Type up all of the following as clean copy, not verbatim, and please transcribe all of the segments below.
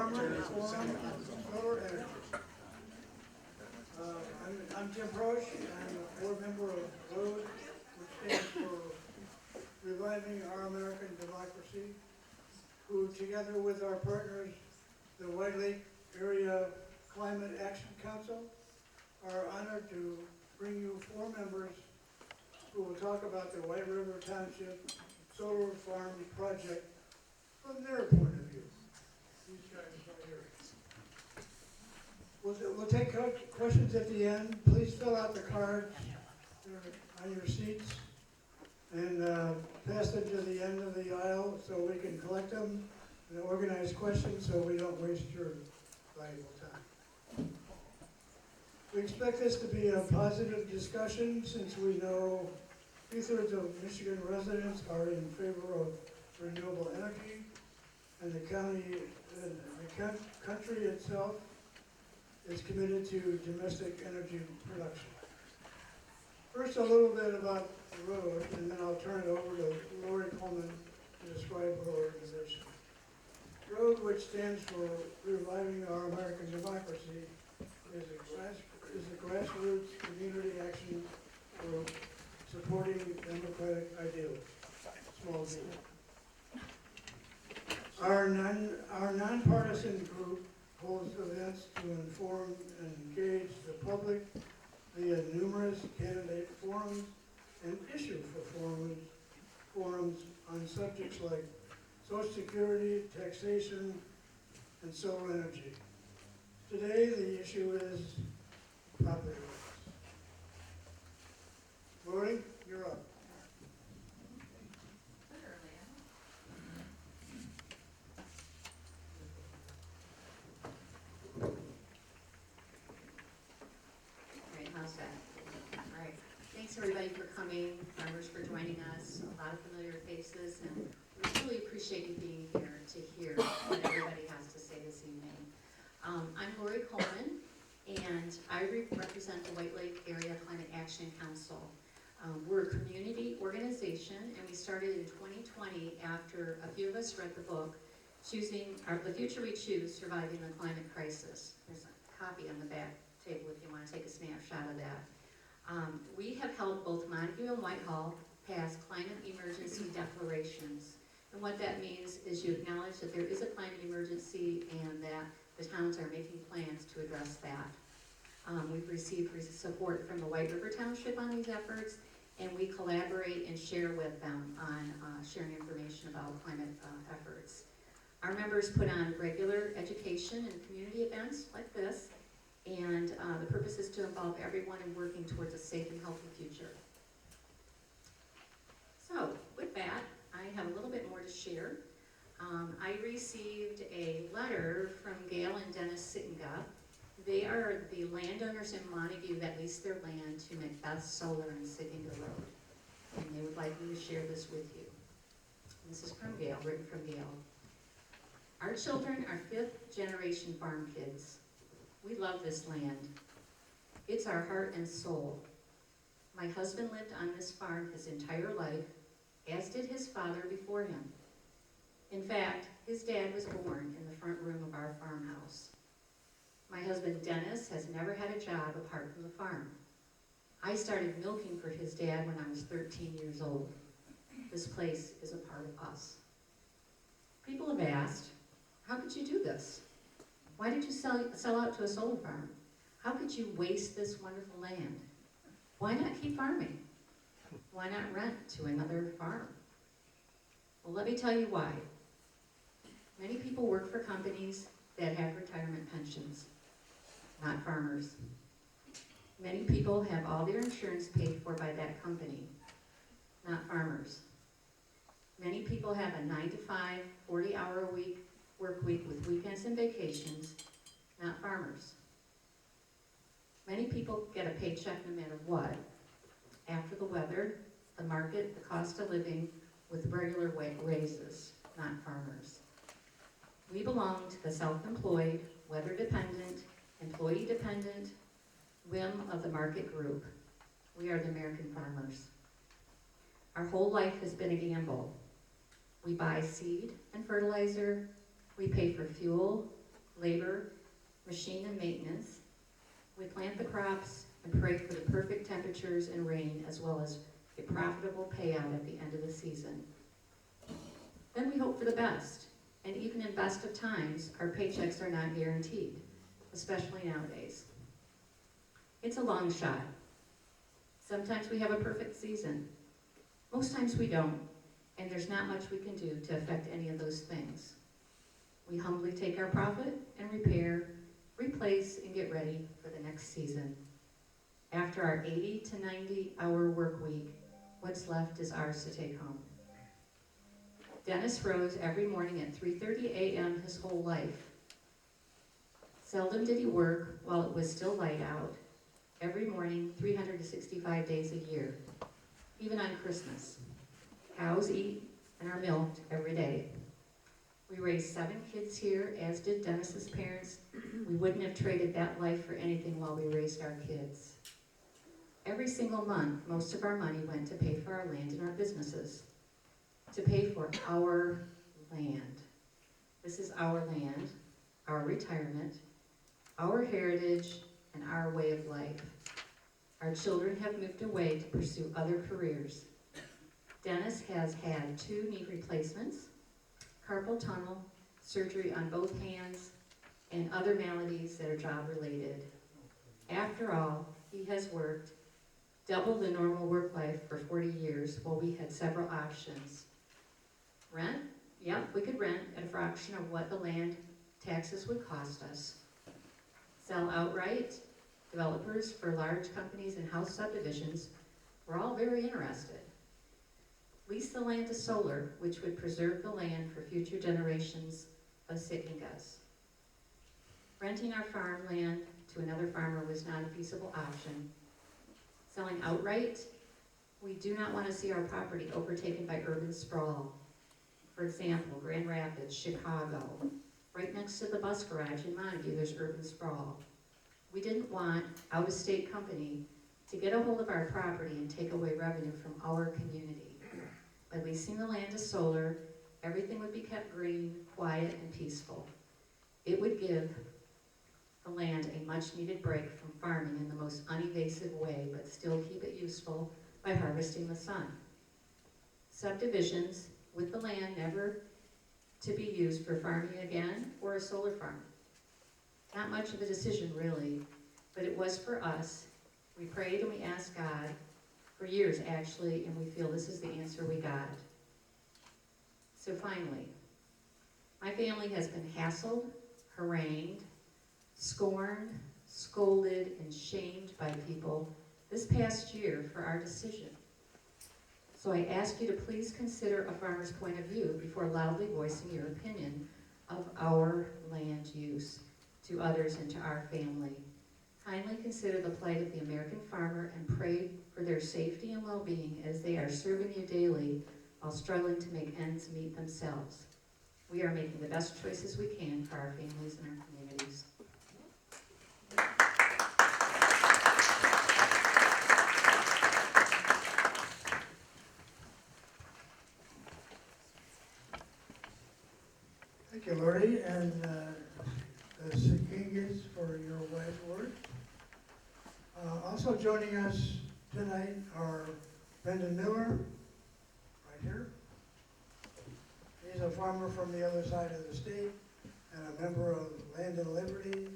Farmer Forum on Solar Energy. I'm Tim Prosch. I'm a board member of R.O.A.D, which stands for Reviving Our American Democracy, who together with our partners, the White Lake Area Climate Action Council, are honored to bring you 4 members who will talk about the White River Township Solar Farm project from their point of view. These guys right here. We'll take questions at the end. Please fill out the cards. They're on your seats. And pass them to the end of the aisle so we can collect them and organize questions so we don't waste your valuable time. We expect this to be a positive discussion since we know 2/3 of Michigan residents are in favor of renewable energy, and the country itself is committed to domestic energy production. First, a little bit about the R.O.A.D, and then I'll turn it over to Lori Coleman to describe her organization. R.O.A.D, which stands for Reviving Our American Democracy, is a grassroots community action group supporting democratic ideals, small d. Our nonpartisan group holds events to inform and engage the public via numerous candidate forums and issue for forums on subjects like Social Security, taxation, and solar energy. Today, the issue is property rights. Lori, you're up. How's that? All right. Thanks everybody for coming, farmers for joining us, a lot of familiar faces, and we really appreciate you being here to hear what everybody has to say this evening. I'm Lori Coleman, and I represent the White Lake Area Climate Action Council. We're a community organization, and we started in 2020 after a few of us read the book, The Future We Choose, Surviving the Climate Crisis. There's a copy on the back table if you want to take a snapshot of that. We have helped both Montague and Whitehall pass climate emergency declarations. And what that means is you acknowledge that there is a climate emergency and that the towns are making plans to address that. We've received support from the White River Township on these efforts, and we collaborate and share with them on sharing information about climate efforts. Our members put on regular education and community events like this, and the purpose is to involve everyone in working towards a safe and healthy future. So, with that, I have a little bit more to share. I received a letter from Gail and Dennis Sikkenga. They are the landowners in Montague that lease their land to MacBeth Solar in Sikkenga Road. And they would like me to share this with you. This is from Gail, written from Gail. Our children are 5th generation farm kids. We love this land. It's our heart and soul. My husband lived on this farm his entire life, as did his father before him. In fact, his dad was born in the front room of our farmhouse. My husband Dennis has never had a job apart from the farm. I started milking for his dad when I was 13 years old. This place is a part of us. People have asked, how could you do this? Why did you sell out to a solar farm? How could you waste this wonderful land? Why not keep farming? Why not rent to another farm? Well, let me tell you why. Many people work for companies that have retirement pensions, not farmers. Many people have all their insurance paid for by that company, not farmers. Many people have a 9-to-5, 40-hour-a-week work week with weekends and vacations, not farmers. Many people get a paycheck no matter what, after the weather, the market, the cost of living, with regular raises, not farmers. We belong to the self-employed, weather-dependent, employee-dependent, whim of the market group. We are the American farmers. Our whole life has been a gamble. We buy seed and fertilizer, we pay for fuel, labor, machine and maintenance. We plant the crops and pray for the perfect temperatures and rain, as well as a profitable payout at the end of the season. Then we hope for the best, and even in best of times, our paychecks are not guaranteed, especially nowadays. It's a long shot. Sometimes we have a perfect season. Most times we don't, and there's not much we can do to affect any of those things. We humbly take our profit and repair, replace, and get ready for the next season. After our 80 to 90-hour work week, what's left is ours to take home. Dennis rose every morning at 3:30 a.m. his whole life. Seldom did he work while it was still light out, every morning, 365 days a year, even on Christmas. Cows eat and are milked every day. We raised 7 kids here, as did Dennis's parents. We wouldn't have traded that life for anything while we raised our kids. Every single month, most of our money went to pay for our land and our businesses, to pay for our land. This is our land, our retirement, our heritage, and our way of life. Our children have moved away to pursue other careers. Dennis has had 2 knee replacements, carpal tunnel, surgery on both hands, and other maladies that are job-related. After all, he has worked double the normal work life for 40 years while we had several options. Rent? Yep, we could rent at a fraction of what the land taxes would cost us. Sell outright? Developers for large companies and house subdivisions were all very interested. Lease the land to solar, which would preserve the land for future generations of Sikkengas. Renting our farmland to another farmer was not a feasible option. Selling outright? We do not want to see our property overtaken by urban sprawl. For example, Grand Rapids, Chicago. Right next to the bus garage in Montague, there's urban sprawl. We didn't want out-of-state company to get a hold of our property and take away revenue from our community. By leasing the land to solar, everything would be kept green, quiet, and peaceful. It would give the land a much-needed break from farming in the most uninvasive way, but still keep it useful by harvesting the sun. Subdivisions with the land never to be used for farming again, or a solar farm. Not much of a decision, really, but it was for us. We prayed and we asked God for years, actually, and we feel this is the answer we got. So finally, my family has been hassled, harangued, scorned, scolded, and shamed by people this past year for our decision. So I ask you to please consider a farmer's point of view before loudly voicing your opinion of our land use to others and to our family. Kindly consider the plight of the American farmer and pray for their safety and well-being as they are serving you daily while struggling to make ends meet themselves. We are making the best choices we can for our families and our communities. Thank you, Lori, and the Sikkengas for your wise words. Also joining us tonight are Brenden Miller, right here. He's a farmer from the other side of the state and a member of Land and Liberty,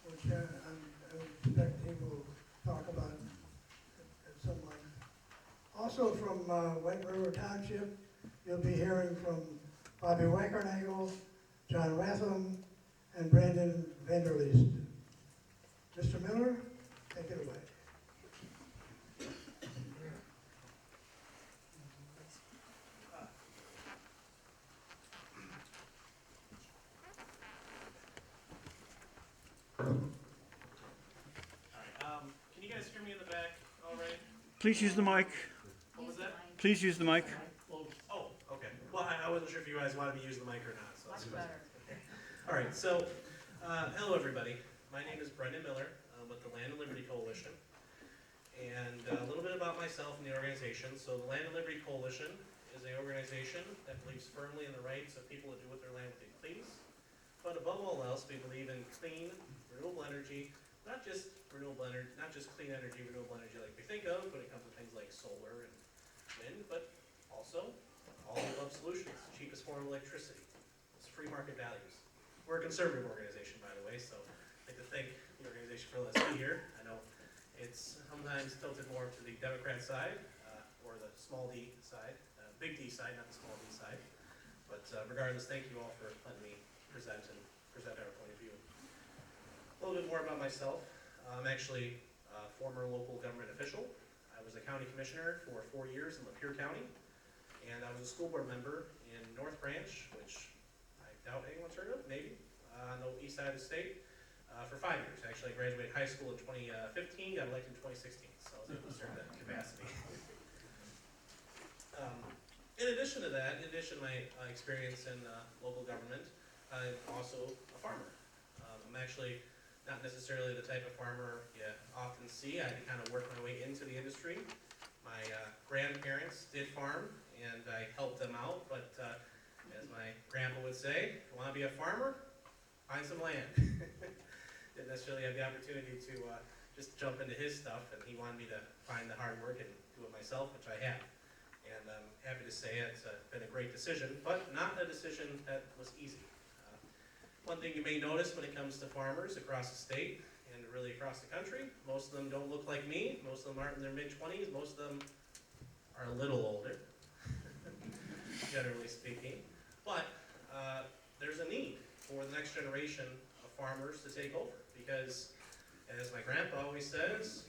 which I expect he will talk about at some length. Also from White River Township, you'll be hearing from Bobby Wackernagel, John Rathmun, and Brenden VanderLeest. Mr. Miller, take it away. Can you guys hear me in the back all right? Please use the mic. What was that? Please use the mic. Oh, okay. Well, I wasn't sure if you guys wanted me to use the mic or not. So Much better. All right, so hello everybody. My name is Brenden Miller with the Land and Liberty Coalition. And a little bit about myself and the organization. So the Land and Liberty Coalition is an organization that believes firmly in the rights of people to do with their land what they please. But above above all else, we believe in clean, renewable energy, not just clean energy, renewable energy like we think of when it comes to things like solar and wind, but also all the above solutions, cheapest form of electricity. It's free market values. We're a conservative organization, by the way, so I'd like to thank the organization for letting us be here. I know it's sometimes tilted more to the Democrat side, or the small d side, big D side, not the small d side. But regardless, thank you all for letting me present our point of view. A little bit more about myself. I'm actually a former local government official. I was a county commissioner for 4 years in Lapeer County, and I was a school board member in North Branch, which I doubt anyone's heard of, maybe, on the east side of the state, for 5 years. Actually, I graduated high school in 2015, got elected in 2016, so I was able to serve that capacity. In addition to that, in addition to my experience in local government, I'm also a farmer. I'm actually not necessarily the type of farmer you often see. I had to kind of work my way into the industry. My grandparents did farm, and I helped them out, but as my grandpa would say, if you want to be a farmer, find some land. Didn't necessarily have the opportunity to just jump into his stuff, and he wanted me to find the hard work and do it myself, which I have. And I'm happy to say it's been a great decision, but not a decision that was easy. One thing you may notice when it comes to farmers across the state and really across the country, most of them don't look like me, most of them aren't in their mid-20s, most of them are a little older, generally speaking. But there's a need for the next generation of farmers to take over, because as my grandpa always says,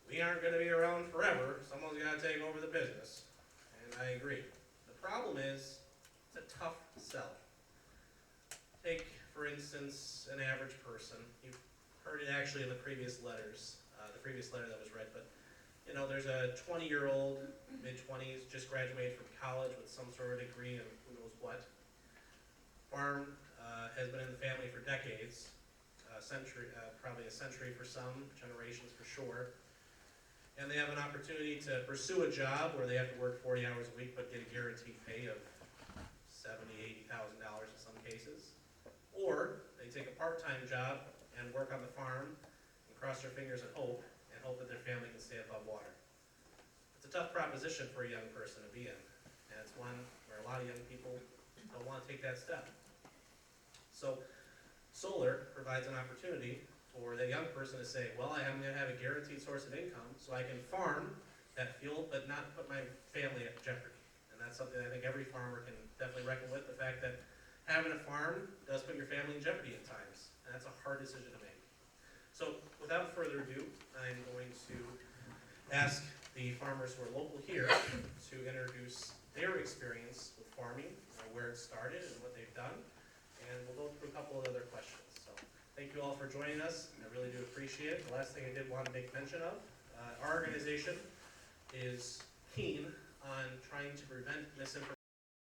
we aren't going to be around forever, someone's got to take over the business. And I agree. The problem is, it's a tough sell. Take, for instance, an average person. You've heard it actually in the previous letters, the previous letter that was read, but you know, there's a 20-year-old, mid-20s, just graduated from college with some sort of degree in who knows what. Farm has been in the family for decades, probably a century for some, generations for sure. And they have an opportunity to pursue a job where they have to work 40 hours a week but get a guaranteed pay of $70,000, $80,000 in some cases. Or they take a part-time job and work on the farm and cross their fingers and hope that their family can stay above water. It's a tough proposition for a young person to be in, and it's one where a lot of young people don't want to take that step. So solar provides an opportunity for that young person to say, well, I am going to have a guaranteed source of income so I can farm that field but not put my family at jeopardy. And that's something I think every farmer can definitely reckon with, the fact that having a farm does put your family in jeopardy at times, and that's a hard decision to make. So without further ado, I'm going to ask the farmers who are local here to introduce their experience with farming, where it started and what they've done, and we'll go through a couple of other questions. So thank you all for joining us. I really do appreciate it. The last thing I did want to make mention of, our organization is keen on trying to prevent misinformation